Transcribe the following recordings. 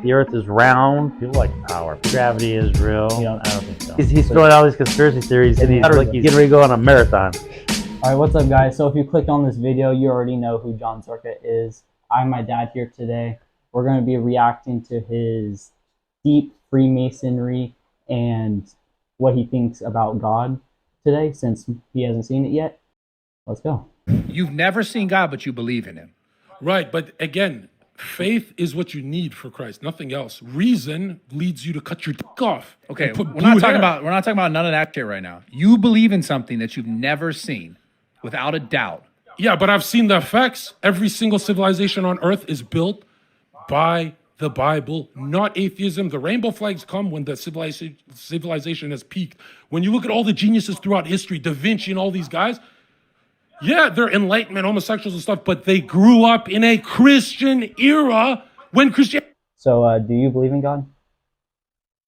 the Earth is round. People like power. Gravity is real. I don't think so. He's throwing out these conspiracy theories, and he's getting ready to go on a marathon. All right, what's up, guys? So if you clicked on this video, you already know who Jon Zherka is. I'm my dad here today. We're going to be reacting to his deep freemasonry and what he thinks about God today, since he hasn't seen it yet. Let's go. You've never seen God, but you believe in him. Right, but again, faith is what you need for Christ, nothing else. Reason leads you to cut your dick off. Okay, we're not talking about none of that shit right now. You believe in something that you've never seen, without a doubt. Yeah, but I've seen the effects. Every single civilization on earth is built by the Bible, not atheism. The rainbow flags come when the civilization has peaked. When you look at all the geniuses throughout history, Da Vinci and all these guys, yeah, they're Enlightenment, homosexuals and stuff, but they grew up in a Christian era when Christianity... So, do you believe in God?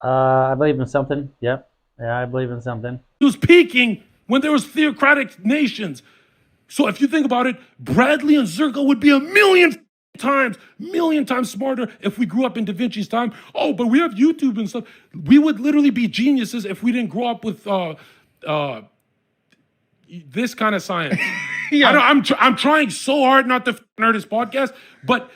I believe in something. Yep. Yeah, I believe in something. It was peaking when there was theocratic nations. So if you think about it, Bradley and Zherka would be a million times smarter if we grew up in Da Vinci's time. Oh, but we have YouTube and stuff. We would literally be geniuses if we didn't grow up with this kind of science. Yeah. I'm trying so hard not to nerd this podcast, but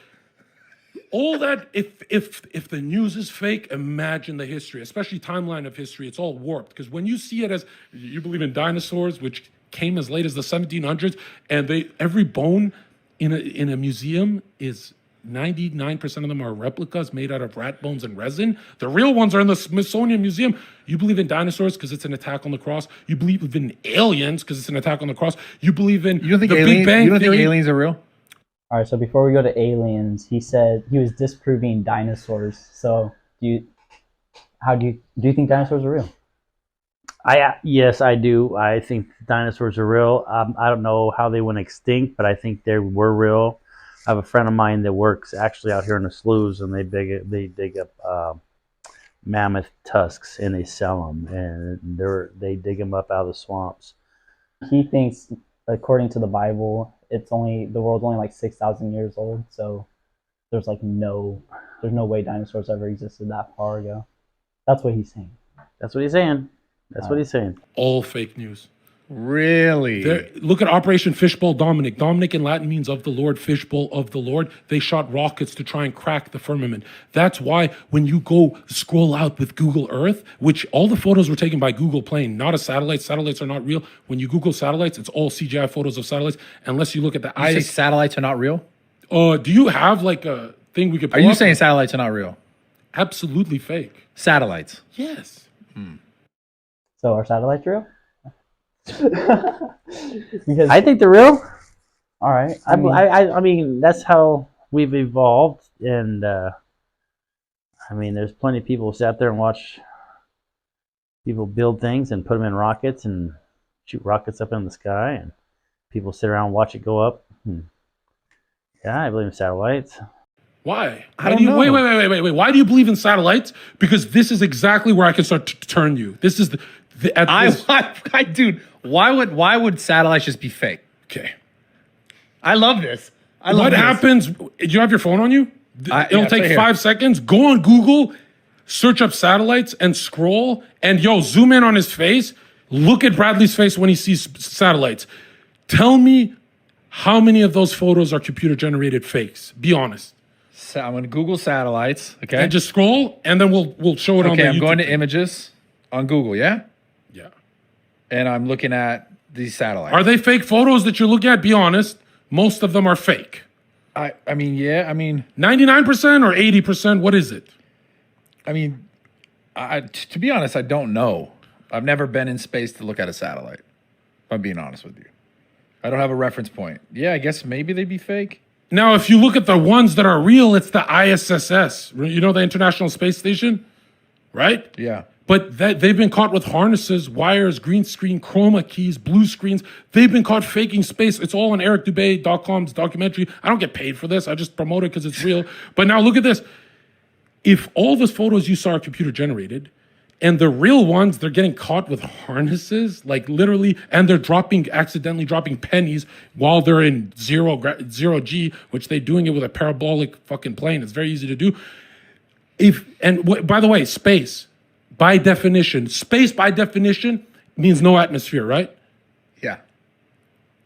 all that, if the news is fake, imagine the history, especially timeline of history. It's all warped, because when you see it as, you believe in dinosaurs, which came as late as the 1700s, and every bone in a museum is 99% of them are replicas made out of rat bones and resin. The real ones are in the Smithsonian Museum. You believe in dinosaurs because it's an attack on the cross. You believe in aliens because it's an attack on the cross. You believe in the Big Bang. You don't think aliens are real? All right, so before we go to aliens, he said he was disproving dinosaurs. So do you think dinosaurs are real? Yes, I do. I think dinosaurs are real. I don't know how they went extinct, but I think they were real. I have a friend of mine that works actually out here in the sloughs, and they dig up mammoth tusks and they sell them, and they dig them up out of the swamps. He thinks, according to the Bible, the world's only like 6,000 years old, so there's no way dinosaurs ever existed that far ago. That's what he's saying. That's what he's saying. That's what he's saying. All fake news. Really? Look at Operation Fishbowl Dominic. Dominic in Latin means of the Lord, fishbowl of the Lord. They shot rockets to try and crack the firmament. That's why when you go scroll out with Google Earth, which all the photos were taken by Google plane, not a satellite. Satellites are not real. When you Google satellites, it's all CGI photos of satellites. Unless you look at the You say satellites are not real? Do you have like a thing we could pull Are you up? saying satellites are not real? Absolutely fake. Satellites? Yes. So are satellites real? Because I think they're real. All right. I mean, that's how we've evolved, and I mean, there's plenty of people who sit out there and watch people build things and put them in rockets and shoot rockets up in the sky, and people sit around and watch it go up. Yeah, I believe in satellites. Why? I don't know. Wait. Why do you believe in satellites? Because this is exactly where I can start to turn you. This is dude, why would satellites just be fake? Okay. I love this. What happens? Do you have your phone on you? It'll take right 5 seconds. Go on Google, search up satellites, and scroll. And zoom in on his face. Look at Bradley's face when he sees satellites. Tell me how many of those photos are computer generated fakes. Be honest. So I'm going to Google satellites. Okay. And just scroll, and then we'll show it on the Okay, I'm YouTube going to thing. images on Google. Yeah. Yeah. And I'm looking at these satellites. Are they fake photos that you're looking at? Be honest. Most of them are fake. I mean, yeah. I mean, 99% or 80%? What is it? I mean, to be honest, I don't know. I've never been in space to look at a satellite. If I'm being honest with you, I don't have a reference point. Yeah, I guess maybe they'd be fake. Now, if you look at the ones that are real, it's the ISS. You know, the International Space Station, right? Yeah. But they've been caught with harnesses, wires, green screen, chroma keys, blue screens. They've been caught faking space. It's all on ericdubay.com's documentary. I don't get paid for this. I just promote it because it's real. But now look at this. If all those photos you saw are computer generated, and the real ones, they're getting caught with harnesses, like literally, and they're accidentally dropping pennies while they're in zero G, which they're doing it with a parabolic fucking plane. It's very easy to do. By the way, space by definition means no atmosphere, right? Yeah.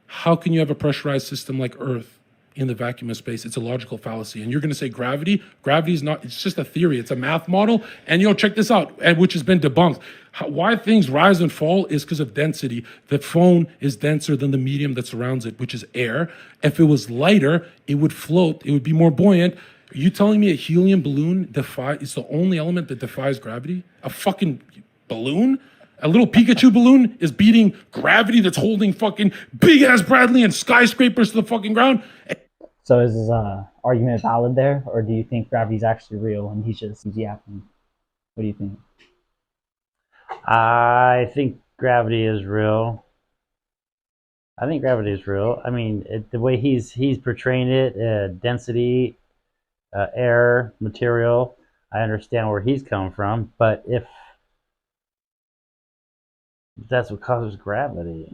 How can you have a pressurized system like Earth in the vacuum of space? It's a logical fallacy. And you're going to say gravity? Gravity is not, it's just a theory. It's a math model. And check this out, which has been debunked. Why things rise and fall is because of density. The phone is denser than the medium that surrounds it, which is air. If it was lighter, it would float. It would be more buoyant. Are you telling me a helium balloon is the only element that defies gravity? A fucking balloon? A little Pikachu balloon is beating gravity that's holding fucking big ass Bradley and skyscrapers to the fucking ground. So is his argument valid there, or do you think gravity's actually real and he's yapping? What do you think? I think gravity is real. I mean, the way he's portraying it, density, air, material, I understand where he's coming from. But if that's what causes gravity,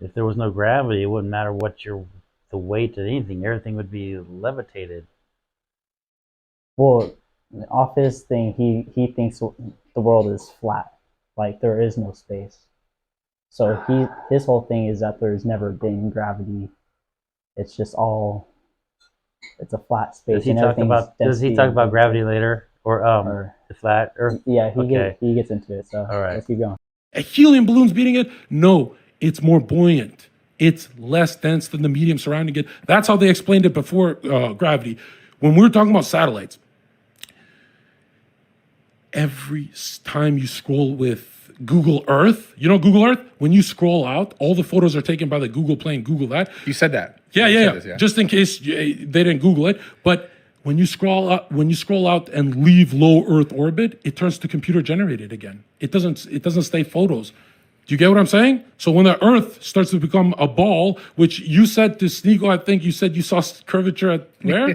if there was no gravity, it wouldn't matter what the weight of anything. Everything would be levitated. Well, off his thing, he thinks the world is flat, like there is no space. So his whole thing is that there's never been gravity. It's just it's a flat space. Does he talk about gravity later, or the flat Earth? Yeah, he gets into it. So all right, let's keep going. A helium balloon's beating it? No, it's more buoyant. It's less dense than the medium surrounding it. That's how they explained it before gravity. When we were talking about satellites, every time you scroll with Google Earth, Google Earth? When you scroll out, all the photos are taken by the Google plane. Google that. You said that. Yeah. Just in case they didn't Google it. But when you scroll out and leave low Earth orbit, it turns to computer generated again. It doesn't stay photos. Do you get what I'm saying? So when the Earth starts to become a ball, which you said to Sneago, I think you said you saw curvature at where?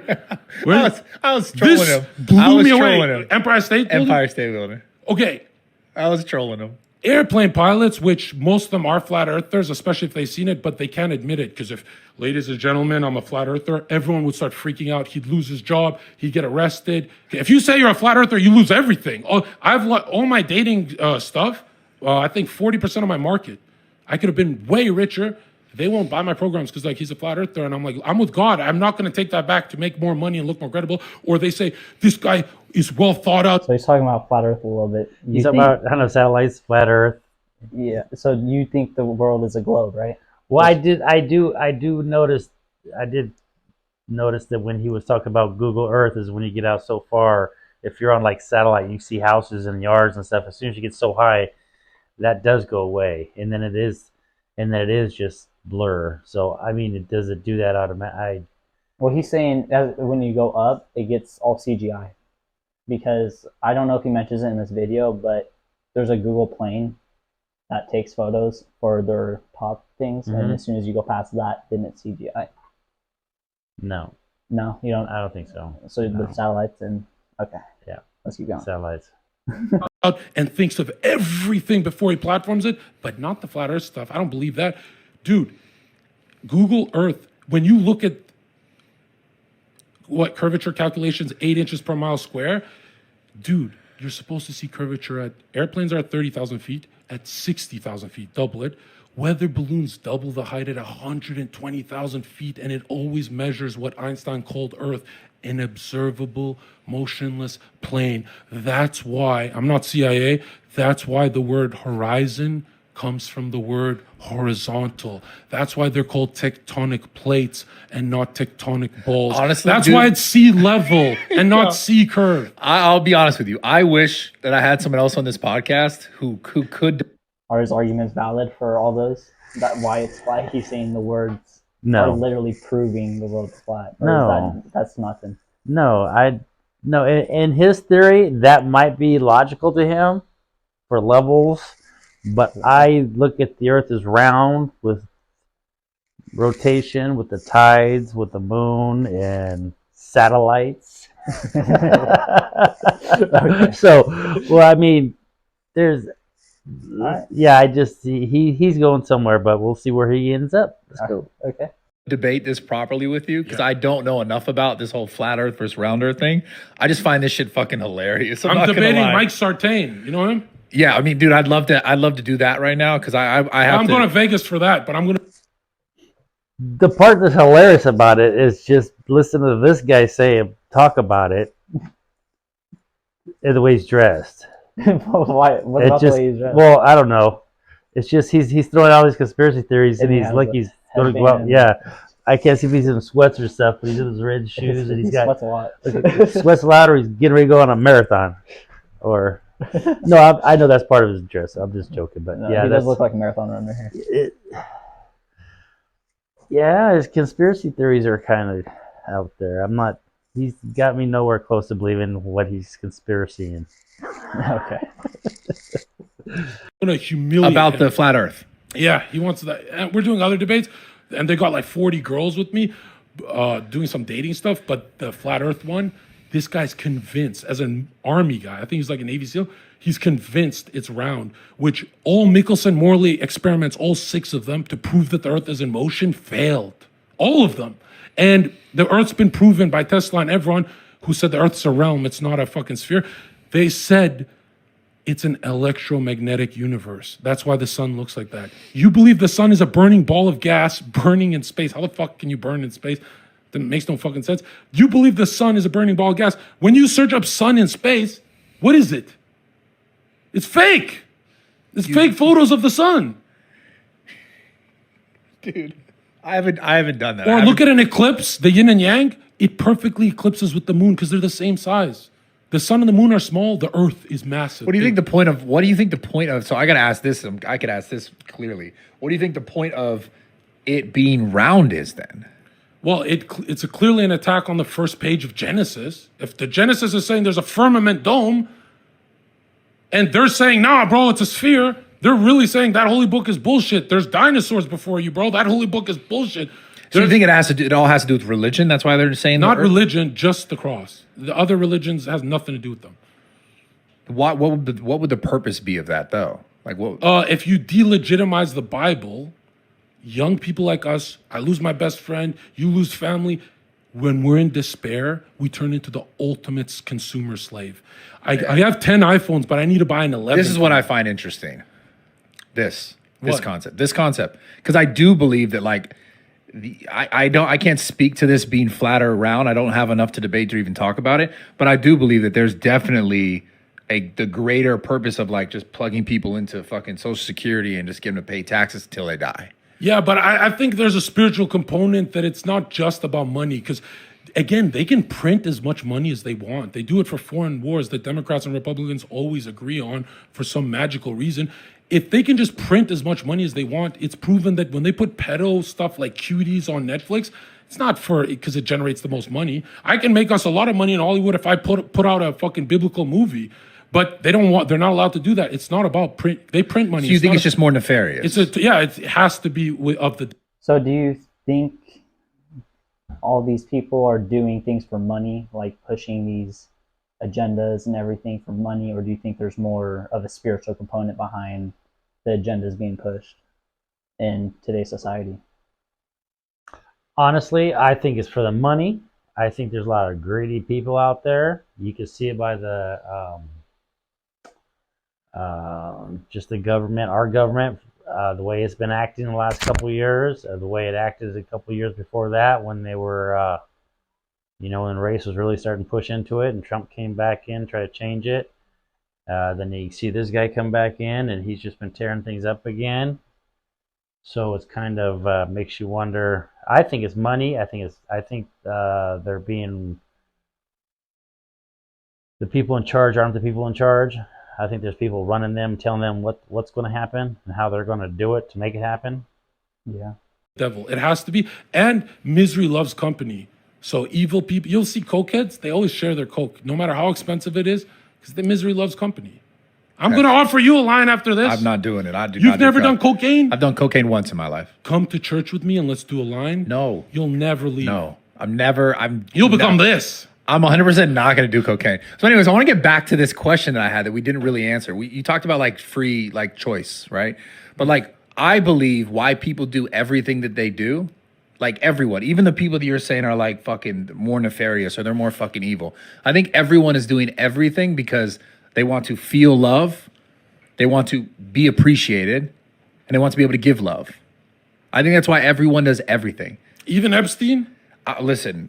Where? I was trolling this him. blew me away. Empire State Building? Empire State Building. Okay. I was trolling him. Airplane pilots, which most of them are flat earthers, especially if they've seen it, but they can't admit it, because if, ladies and gentlemen, I'm a flat earther, everyone would start freaking out. He'd lose his job. He'd get arrested. If you say you're a flat earther, you lose everything. All my dating stuff, I think 40% of my market. I could have been way richer. They won't buy my programs because he's a flat earther, and I'm like, I'm with God. I'm not going to take that back to make more money and look more credible. Or they say this guy is well thought out. So he's talking about flat Earth a little bit. He's talking about satellites, flat Earth. Yeah. So you think the world is a globe, right? Well, I did notice that when he was talking about Google Earth is when you get out so far. If you're on satellite, you see houses and yards and stuff. As soon as you get so high, that does go away, and then it is just blur. So I mean, does it do that automatically? Well, he's saying that when you go up, it gets all CGI, because I don't know if he mentions it in this video, but there's a Google plane that takes photos for their top things, and as soon as you go past that, then it's CGI. No, you don't. I don't think so. So the satellites and okay, yeah, let's keep going. Satellites. And thinks of everything before he platforms it, but not the flat Earth stuff. I don't believe that. Dude, Google Earth, when you look at what curvature calculations, 8 inches per mile square, dude, you're supposed to see curvature at, airplanes are at 30,000 feet, at 60,000 feet, double it. Weather balloons double the height at 120,000 feet, and it always measures what Einstein called Earth an observable, motionless plane. That's why, I'm not CIA, that's why the word horizon comes from the word horizontal. That's why they're called tectonic plates and not tectonic balls. Honestly, that's dude, why it's sea level and not sea curve. I'll be honest with you. I wish that I had someone else on this podcast who could. Are his arguments valid for all those? That why it's flat? He's saying the words No. are literally proving the world's flat. Or No. That's nothing. No, in his theory, that might be logical to him for levels, but I look at the Earth as round with rotation, with the tides, with the moon, and satellites. So, well, I mean, there's, right. yeah, he's going somewhere, but we'll see where he ends up. Let's go. Okay. debate this properly with you because Yeah. I don't know enough about this whole flat Earth versus round Earth thing. I just find this shit fucking hilarious. I'm not gonna debating lie. Mike Sartain. You know him? Yeah, I mean, dude, I'd love to do that right now because I have I'm to. going to Vegas for that, but I'm going to. The part that's hilarious about it is just listen to this guy talk about it, and the way he's dressed. Why? What It about just, the way he's dressed? well, I don't know. It's just he's throwing all these conspiracy theories, and And he he's has like a he's going to go out. headband. Yeah, I can't see if he's in sweats or stuff, but he's in his red shoes, and He he's got sweats a lot. sweats a lot, or he's getting ready to go on a marathon, or no, I know that's part of his dress. I'm just joking, but No, yeah, he that's does look like a marathon runner here. it. Yeah, his conspiracy theories are kind of out there. I'm not. He's got me nowhere close to believing what he's conspiracying. Okay. going to humiliate About him. the flat Earth. Yeah, he wants that. And we're doing other debates, and they got like 40 girls with me doing some dating stuff. But the flat Earth one, this guy's convinced, as an army guy, I think he's like a Navy SEAL, he's convinced it's round, which all Michelson Morley experiments, all 6 of them, to prove that the Earth is in motion, failed. All of them. And the Earth's been proven by Tesla and everyone who said the Earth's a realm, it's not a fucking sphere. They said it's an electromagnetic universe. That's why the sun looks like that. You believe the sun is a burning ball of gas burning in space. How the fuck can you burn in space? That makes no fucking sense. You believe the sun is a burning ball of gas. When you search up sun in space, what is it? It's fake. It's fake photos of the sun. Dude, I haven't done that. Or look at an eclipse, the yin and yang. It perfectly eclipses with the moon because they're the same size. The sun and the moon are small. The Earth is massive. What do you think the point of? So I got to ask this. I could ask this clearly. What do you think the point of it being round is then? Well, it's clearly an attack on the first page of Genesis. If the Genesis is saying there's a firmament dome, and they're saying, nah, bro, it's a sphere, they're really saying that holy book is bullshit. There's dinosaurs before you, bro. That holy book is bullshit. So you think it all has to do with religion? That's why they're saying Not the Earth? religion, just the cross. The other religions has nothing to do with them. What would the purpose be of that though? Like what? If you delegitimize the Bible, young people like us, I lose my best friend, you lose family. When we're in despair, we turn into the ultimate consumer slave. I have 10 iPhones, but I need to buy an 11. This is what I find interesting. This What? concept, because I do believe that like. I can't speak to this being flat or round. I don't have enough to debate to even talk about it. But I do believe that there's definitely the greater purpose of like just plugging people into fucking Social Security and just getting them to pay taxes until they die. Yeah, but I think there's a spiritual component that it's not just about money. Because, again, they can print as much money as they want. They do it for foreign wars that Democrats and Republicans always agree on for some magical reason. If they can just print as much money as they want, it's proven that when they put pedo stuff like cuties on Netflix, it's not because it generates the most money. I can make us a lot of money in Hollywood if I put out a fucking biblical movie, but they're not allowed to do that. It's not about print. They print money. So you think it's just more nefarious? It has to be of the. So do you think all these people are doing things for money, like pushing these agendas and everything for money, or do you think there's more of a spiritual component behind the agendas being pushed in today's society? Honestly, I think it's for the money. I think there's a lot of greedy people out there. You can see it by the just the government, our government, the way it's been acting the last couple of years, the way it acted a couple of years before that when they were, when race was really starting to push into it and Trump came back in, tried to change it. Then you see this guy come back in and he's just been tearing things up again. So it's kind of makes you wonder. I think it's money. I think they're being the people in charge aren't the people in charge. I think there's people running them, telling them what's going to happen and how they're going to do it to make it happen. Yeah. Devil. It has to be. And misery loves company. So evil people, you'll see cokeheads, they always share their coke, no matter how expensive it is, because the misery loves company. I'm going to offer you a line after this. I'm not doing it. You've never done cocaine? I've done cocaine once in my life. Come to church with me and let's do a line. No. You'll never leave. No. You'll become this. I'm 100% not going to do cocaine. So anyways, I want to get back to this question that I had that we didn't really answer. You talked about like free like choice, right? But like I believe why people do everything that they do, Like everyone, even the people that you're saying are like fucking more nefarious or they're more fucking evil. I think everyone is doing everything because they want to feel love, they want to be appreciated, and they want to be able to give love. I think that's why everyone does everything. Even Epstein? Listen,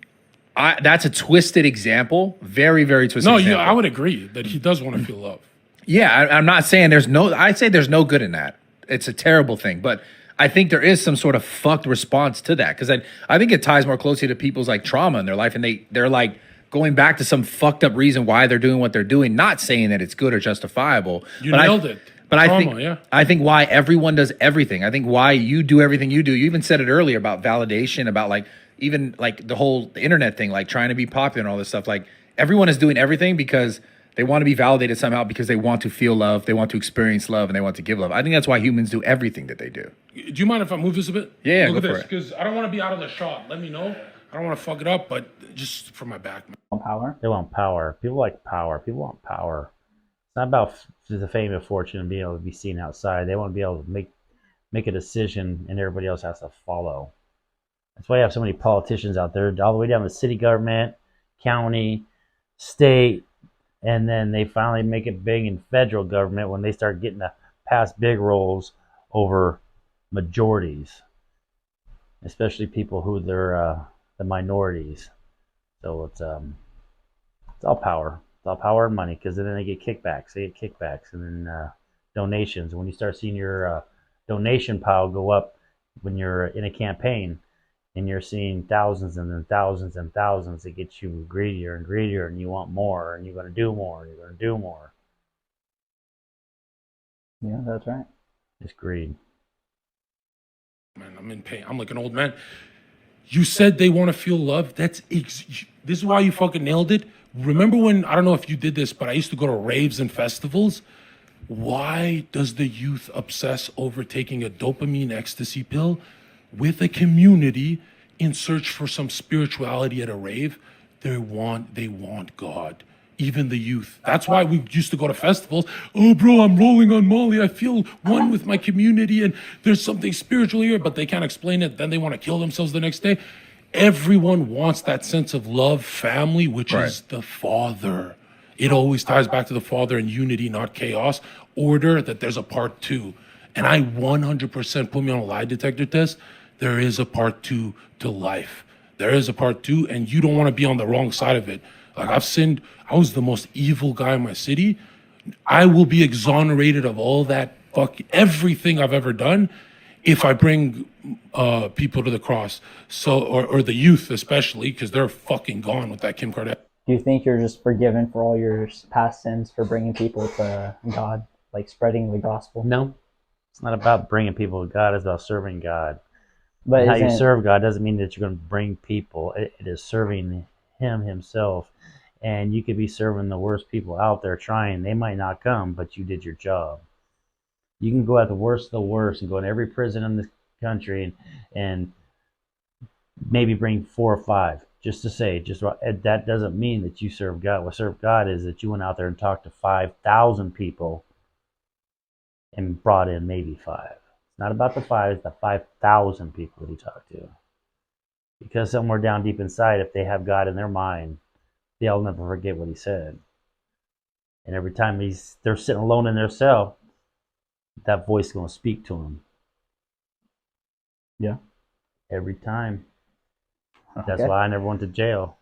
that's a twisted example. Very, very twisted No, example. I would agree that he does want to feel love. Yeah, I'm not saying I'd say there's no good in that. It's a terrible thing. But I think there is some sort of fucked response to that. Because I think it ties more closely to people's like trauma in their life. And they're like going back to some fucked up reason why they're doing what they're doing, not saying that it's good or justifiable. You nailed it. But Trauma, I think why everyone does everything. I think why you do everything you do. You even said it earlier about validation, about like even like the whole internet thing, like trying to be popular and all this stuff. Like everyone is doing everything because they want to be validated somehow, because they want to feel love, they want to experience love, and they want to give love. I think that's why humans do everything that they do. Do you mind if I move this a bit? Yeah, Look go at for this, it. because I don't want to be out of the shot. Let me know. I don't want to fuck it up, but just for my back, man. Power. They want power. People like power. People want power. It's not about the fame and fortune and being able to be seen outside. They want to be able to make a decision, and everybody else has to follow. That's why you have so many politicians out there, all the way down to city government, county, state, and then they finally make it big in federal government when they start getting to pass big roles over majorities, especially people who they're the minorities. So it's all power. It's all power and money, because then they get kickbacks. They get kickbacks, and then donations. When you start seeing your donation pile go up when you're in a campaign, and you're seeing thousands and then thousands and thousands, it gets you greedier and greedier, and you want more, and you're going to do more, and you're going to do more. Yeah, that's right. It's greed. Man, I'm in pain. I'm like an old man. You said they want to feel love. This is why you fucking nailed it. Remember when, I don't know if you did this, but I used to go to raves and festivals. Why does the youth obsess over taking a dopamine ecstasy pill with a community in search for some spirituality at a rave? They want God. Even the youth. That's why we used to go to festivals. Oh, bro, I'm rolling on Molly. I feel one with my community, and there's something spiritual here, but they can't explain it. Then they want to kill themselves the next day. Everyone wants that sense of love, family, which is the Father. It always ties back to the Father and unity, not chaos. Order, that there's a part two. And I 100% put me on a lie detector test. There is a part two to life. There is a part two, and you don't want to be on the wrong side of it. Like, I've sinned. I was the most evil guy in my city. I will be exonerated of all that everything I've ever done if I bring people to the cross. So, or the youth especially, because they're fucking gone with that Kim Kardashian. Do you think you're just forgiven for all your past sins for bringing people to God, like spreading the gospel? No, it's not about bringing people to God. It's about serving God. But how you serve God doesn't mean that you're going to bring people. It is serving Him Himself. And you could be serving the worst people out there trying. They might not come, but you did your job. You can go at the worst of the worst and go in every prison in this country and maybe bring 4 or 5, just to say, that doesn't mean that you serve God. What serve God is that you went out there and talked to 5,000 people and brought in maybe 5. It's not about the 5, it's the 5,000 people that you talk to. Because somewhere down deep inside, if they have God in their mind, they'll never forget what He said. And every time they're sitting alone in their cell, that voice is going to speak to them. Yeah. Every time. That's Okay. why I never went to jail.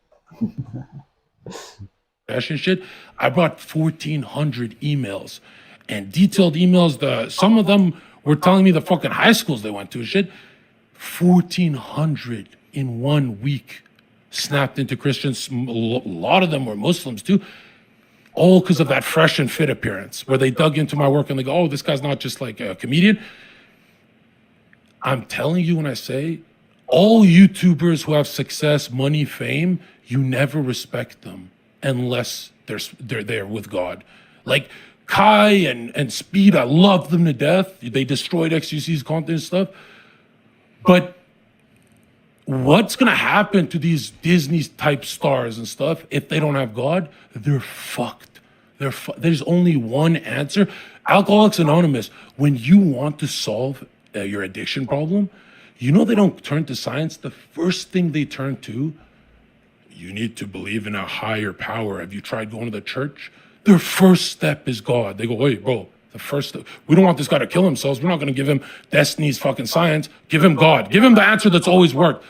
Shit. I brought 1,400 emails and detailed emails. Some of them were telling me the fucking high schools they went to and shit. 1,400 in 1 week snapped into Christians. A lot of them were Muslims too. All because of that fresh and fit appearance, where they dug into my work and they go, oh, this guy's not just like a comedian. I'm telling you when I say, all YouTubers who have success, money, fame, you never respect them unless they're there with God. Like Kai and Speed, I love them to death. They destroyed XUC's content and stuff. But what's going to happen to these Disney type stars and stuff if they don't have God? They're fucked. There's only one answer. Alcoholics Anonymous, when you want to solve your addiction problem, You know they don't turn to science. The first thing they turn to, you need to believe in a higher power. Have you tried going to the church? Their first step is God. They go, hey, bro, the first step. We don't want this guy to kill himself. We're not going to give him Destiny's fucking science. Give him God. Give him the answer that's always worked.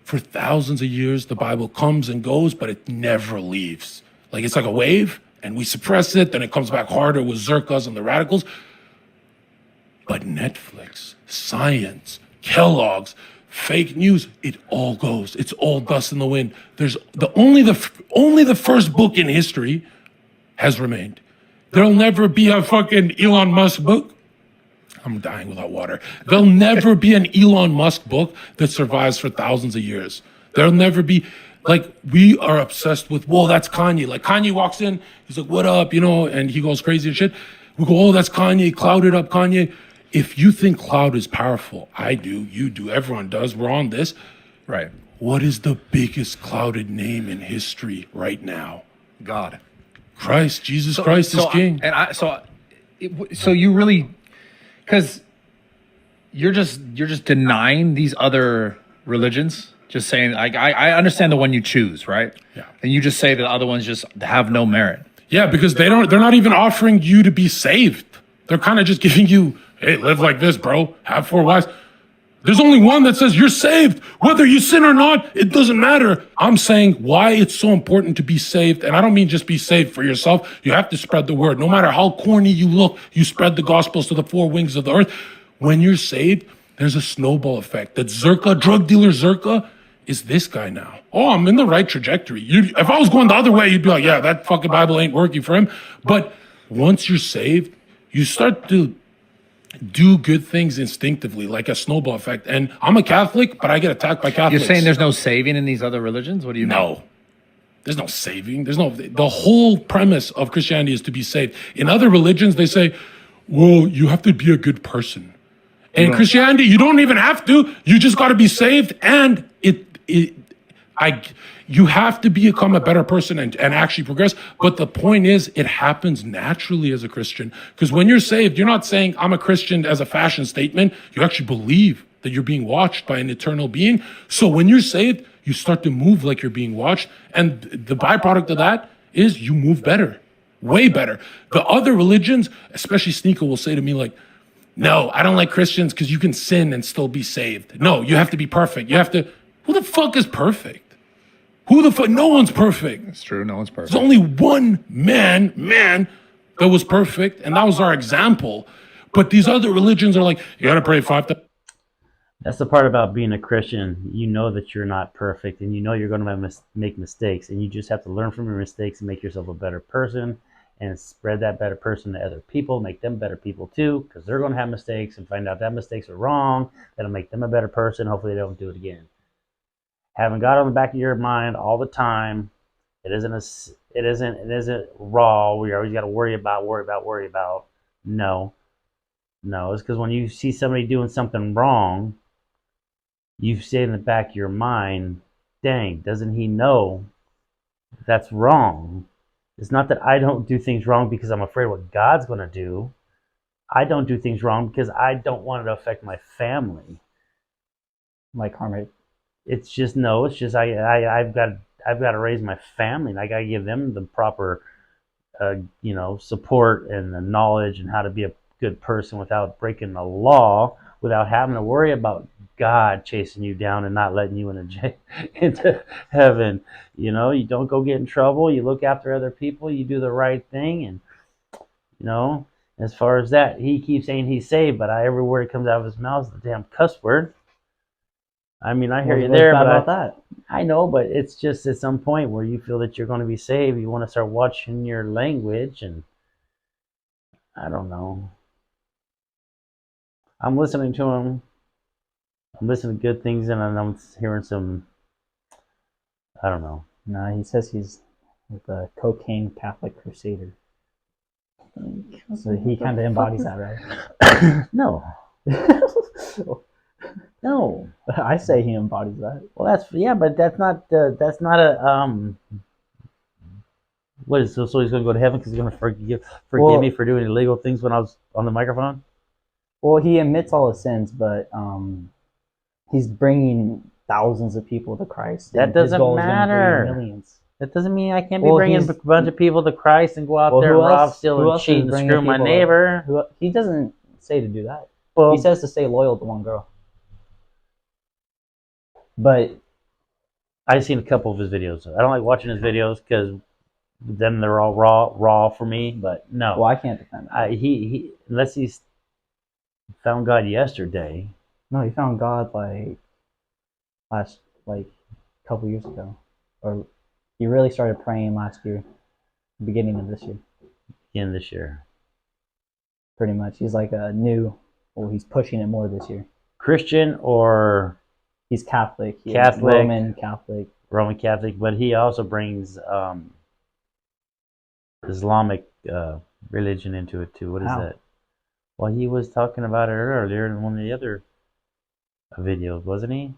For thousands of years, the Bible comes and goes, but it never leaves. Like it's like a wave, and we suppress it, then it comes back harder with Zherkas and the radicals. But Netflix, science, Kellogg's, fake news, it all goes. It's all dust in the wind. There's only the first book in history has remained. There'll never be a fucking Elon Musk book. I'm dying without water. There'll never be an Elon Musk book that survives for thousands of years. There'll never be, like, we are obsessed with, whoa, that's Kanye. Like, Kanye walks in, he's like, what up, and he goes crazy and shit. We go, oh, that's Kanye, clouded up Kanye. If you think cloud is powerful, I do, you do, everyone does, we're on this. Right. What is the biggest clouded name in history right now? God. Christ, Jesus Christ is king. So you really, because you're just denying these other religions, just saying, I understand the one you choose, right? Yeah. And you just say the other ones just have no merit. Yeah, because they're not even offering you to be saved. They're kind of just giving you, hey, live like this, bro. Have 4 wives. There's only one that says you're saved. Whether you sin or not, it doesn't matter. I'm saying why it's so important to be saved. And I don't mean just be saved for yourself. You have to spread the word. No matter how corny you look, you spread the gospels to the 4 wings of the earth. When you're saved, there's a snowball effect. That Zherka, drug dealer Zherka, is this guy now. Oh, I'm in the right trajectory. If I was going the other way, you'd be like, yeah, that fucking Bible ain't working for him. But once you're saved, you start to do good things instinctively, like a snowball effect. And I'm a Catholic, but I get attacked by Catholics. You're saying there's no saving in these other religions? What do you mean? No. There's no saving. The whole premise of Christianity is to be saved. In other religions, they say, well, you have to be a good person. And Christianity, you don't even have to. You just got to be saved. And you have to become a better person and actually progress. But the point is, it happens naturally as a Christian. Because when you're saved, you're not saying, I'm a Christian as a fashion statement. You actually believe that you're being watched by an eternal being. So when you're saved, you start to move like you're being watched. And the byproduct of that is you move better, way better. The other religions, especially Sneeko, will say to me like, no, I don't like Christians because you can sin and still be saved. No, you have to be perfect. You have to, who the fuck is perfect? Who the fuck? No one's perfect. It's true. No one's perfect. There's only one man that was perfect, and that was our example. But these other religions are like, you got to pray 5 times. That's the part about being a Christian. You know that you're not perfect, and you know you're going to make mistakes, and you just have to learn from your mistakes and make yourself a better person and spread that better person to other people, make them better people too, because they're going to have mistakes and find out that mistakes are wrong. That'll make them a better person. Hopefully they don't do it again. Having God on the back of your mind all the time, it isn't raw. We always got to worry about. No, it's because when you see somebody doing something wrong, you say in the back of your mind, dang, doesn't he know that's wrong? It's not that I don't do things wrong because I'm afraid what God's going to do. I don't do things wrong because I don't want it to affect my family. Like karma. It's just I've got to raise my family, and I got to give them the proper support and the knowledge and how to be a good person without breaking the law, without having to worry about God chasing you down and not letting you into heaven. You don't go get in trouble. You look after other people. You do the right thing, and as far as that, he keeps saying he's saved, but every word that comes out of his mouth is the damn cuss word. I mean, I hear you there, but I know, but it's just at some point where you feel that you're going to be saved, you want to start watching your language, and I don't know. I'm listening to him. I'm listening to good things, and I'm hearing some, I don't know. No, he says he's like a cocaine Catholic crusader. So he kind of embodies that, right? No. No, I say he embodies that. Well, but that's not a What is so he's going to go to heaven because he's going to forgive me for doing illegal things when I was on the microphone? Well, he admits all his sins, but he's bringing thousands of people to Christ. That and his doesn't goal is gonna bring matter. millions. That doesn't mean I can't be Well, bringing a bunch of people to Christ and go out there and rob, steal, and cheat and screw my neighbor. He doesn't say to do that. Well, He says to stay loyal to one girl. But I've seen a couple of his videos. I don't like watching his videos because then they're all raw for me. But no, well, I can't defend that. he unless he's found God yesterday. No, he found God like a couple years ago, or he really started praying last year, beginning of this year. In this year, Pretty much, he's like a new. Well, he's pushing it more this year. Christian or He's Catholic. He's Catholic. Roman Catholic, but he also brings Islamic religion into it too. What is How? that? Well, he was talking about it earlier in one of the other videos, wasn't he?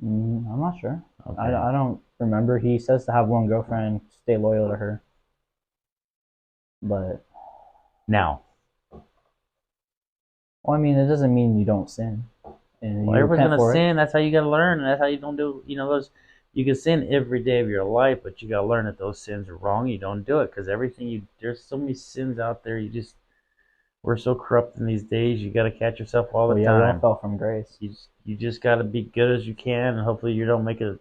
I'm not sure. Okay. I don't remember. He says to have one girlfriend, stay loyal to her. But Now, well, I mean, it doesn't mean you don't sin. And well, you everybody's repent gonna for it. sin. That's how you gotta learn, and that's how you don't do. Those. You can sin every day of your life, but you gotta learn that those sins are wrong. You don't do it because there's so many sins out there. We're so corrupt in these days. You gotta catch yourself all the Well, yeah, we all time. fell from grace. You just gotta be good as you can, and hopefully you don't make it.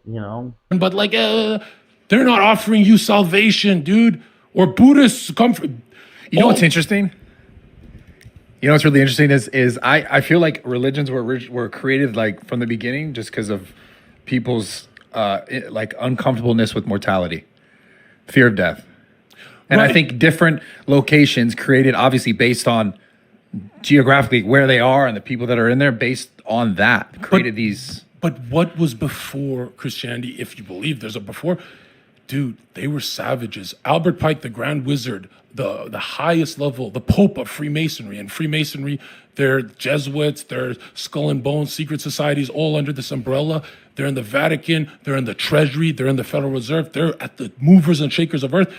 But like, they're not offering you salvation, dude. Or Buddhists come from. You know what's interesting? You know what's really interesting is I feel like religions were created like from the beginning just because of people's like uncomfortableness with mortality, fear of death, and I Right. think different locations created obviously based on geographically where they are and the people that are in there based on that created these. But what was before Christianity, if you believe there's a before? Dude, they were savages. Albert Pike, the Grand Wizard, the highest level, the Pope of Freemasonry. And Freemasonry, they're Jesuits, they're Skull and Bones, secret societies, all under this umbrella. They're in the Vatican, they're in the Treasury, they're in the Federal Reserve, they're at the movers and shakers of earth.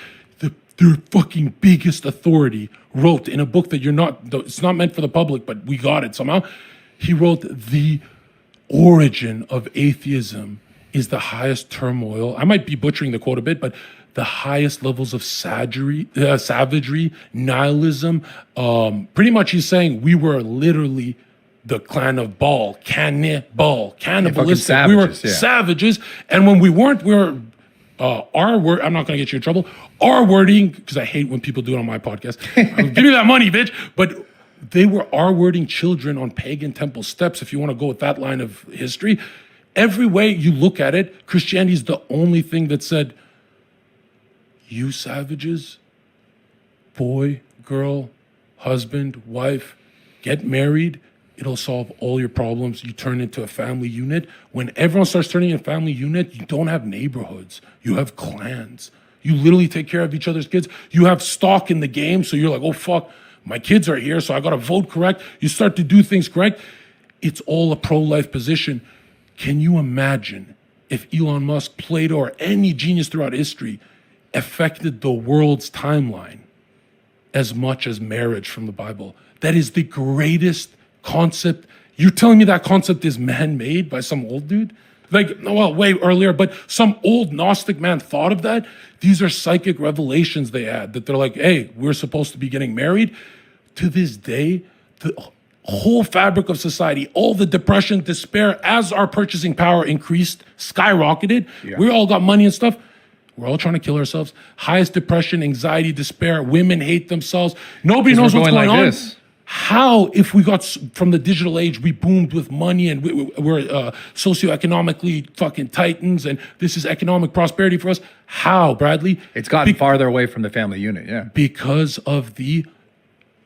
Their fucking biggest authority wrote in a book that it's not meant for the public, but we got it somehow. He wrote the origin of atheism is the highest turmoil. I might be butchering the quote a bit, but the highest levels of savagery, nihilism. Pretty much he's saying we were literally the clan of Baal, cannibalistic. We were savages, yeah. savages. And when we weren't, we were our word. I'm not going to get you in trouble. Our wording, because I hate when people do it on my podcast. Give me that money, bitch. But they were R-wording children on pagan temple steps, if you want to go with that line of history. Every way you look at it, Christianity is the only thing that said, you savages, boy, girl, husband, wife, get married. It'll solve all your problems. You turn into a family unit. When everyone starts turning into a family unit, you don't have neighborhoods. You have clans. You literally take care of each other's kids. You have stock in the game, so you're like, oh, fuck, my kids are here, so I got to vote correct. You start to do things correct. It's all a pro-life position. Can you imagine if Elon Musk, Plato, or any genius throughout history affected the world's timeline as much as marriage from the Bible? That is the greatest concept. You're telling me that concept is man-made by some old dude? Like, well, way earlier, but some old Gnostic man thought of that. These are psychic revelations they had, that they're like, hey, we're supposed to be getting married. To this day, the whole fabric of society, all the depression, despair, as our purchasing power increased, skyrocketed. Yeah. We all got money and stuff. We're all trying to kill ourselves. Highest depression, anxiety, despair. Women hate themselves. Nobody knows what's going on. This. How, if we got from the digital age, we boomed with money and we're socioeconomically fucking titans and this is economic prosperity for us? How, Bradley? It's gotten farther away from the family unit, yeah. Because of the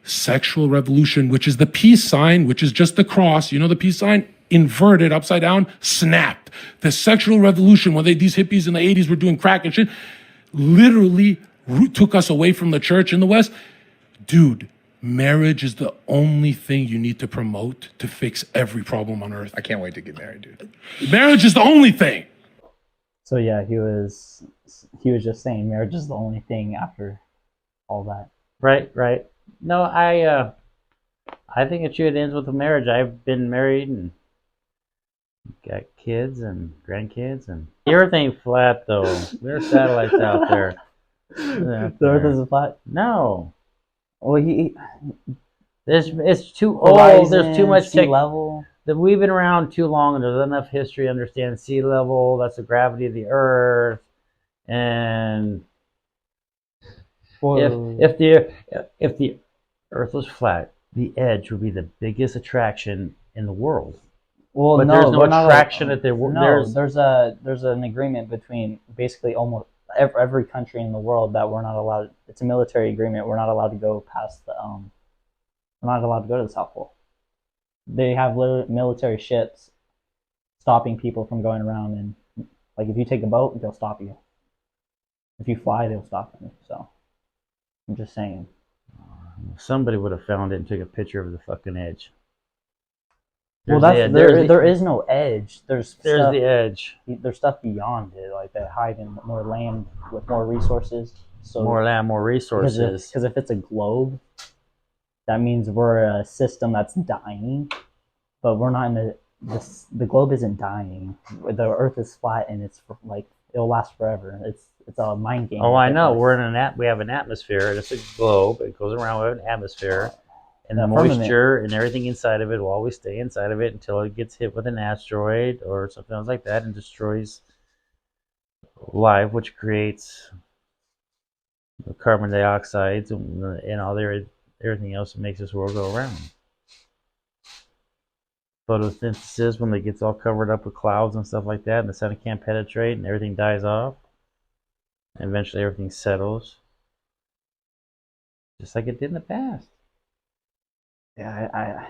sexual revolution, which is the peace sign, which is just the cross, you know, the peace sign, inverted, upside down, snapped. The sexual revolution, when these hippies in the 80s were doing crack and shit, literally took us away from the church in the West. Dude, marriage is the only thing you need to promote to fix every problem on earth. I can't wait to get married, dude. Marriage is the only thing. So yeah, he was just saying marriage is the only thing after all that. Right. No, I I think it should end with a marriage. I've been married and got kids and grandkids, and the Earth ain't flat though. There are satellites out there. The Earth is flat. No, Well, it's too horizon, old. There's too much sea level. We've been around too long, and there's enough history to understand sea level. That's the gravity of the Earth, and if the Earth was flat, the edge would be the biggest attraction in the world. Well, but no, there's no we're not attraction at the no. There's an agreement between basically almost every country in the world that we're not allowed. It's a military agreement. We're not allowed to go past the We're not allowed to go to the South Pole. They have military ships stopping people from going around, and like if you take a boat, they'll stop you. If you fly, they'll stop you. So I'm just saying. Somebody would have found it and took a picture of the fucking edge. Well, there is no edge. There's stuff, the edge. There's stuff beyond it, like they hide in more land with more resources. So more land, more resources. Because if it's a globe, that means we're a system that's dying, but we're not in the globe isn't dying. The Earth is flat and it's like it'll last forever. It's a mind game. Oh, I know. We're in we have an atmosphere. It's a globe. It goes around with an atmosphere. And the moisture and everything inside of it will always stay inside of it until it gets hit with an asteroid or something else like that and destroys life, which creates carbon dioxide and all everything else that makes this world go around. Photosynthesis, when it gets all covered up with clouds and stuff like that, and the sun can't penetrate and everything dies off, and eventually everything settles, just like it did in the past. Yeah,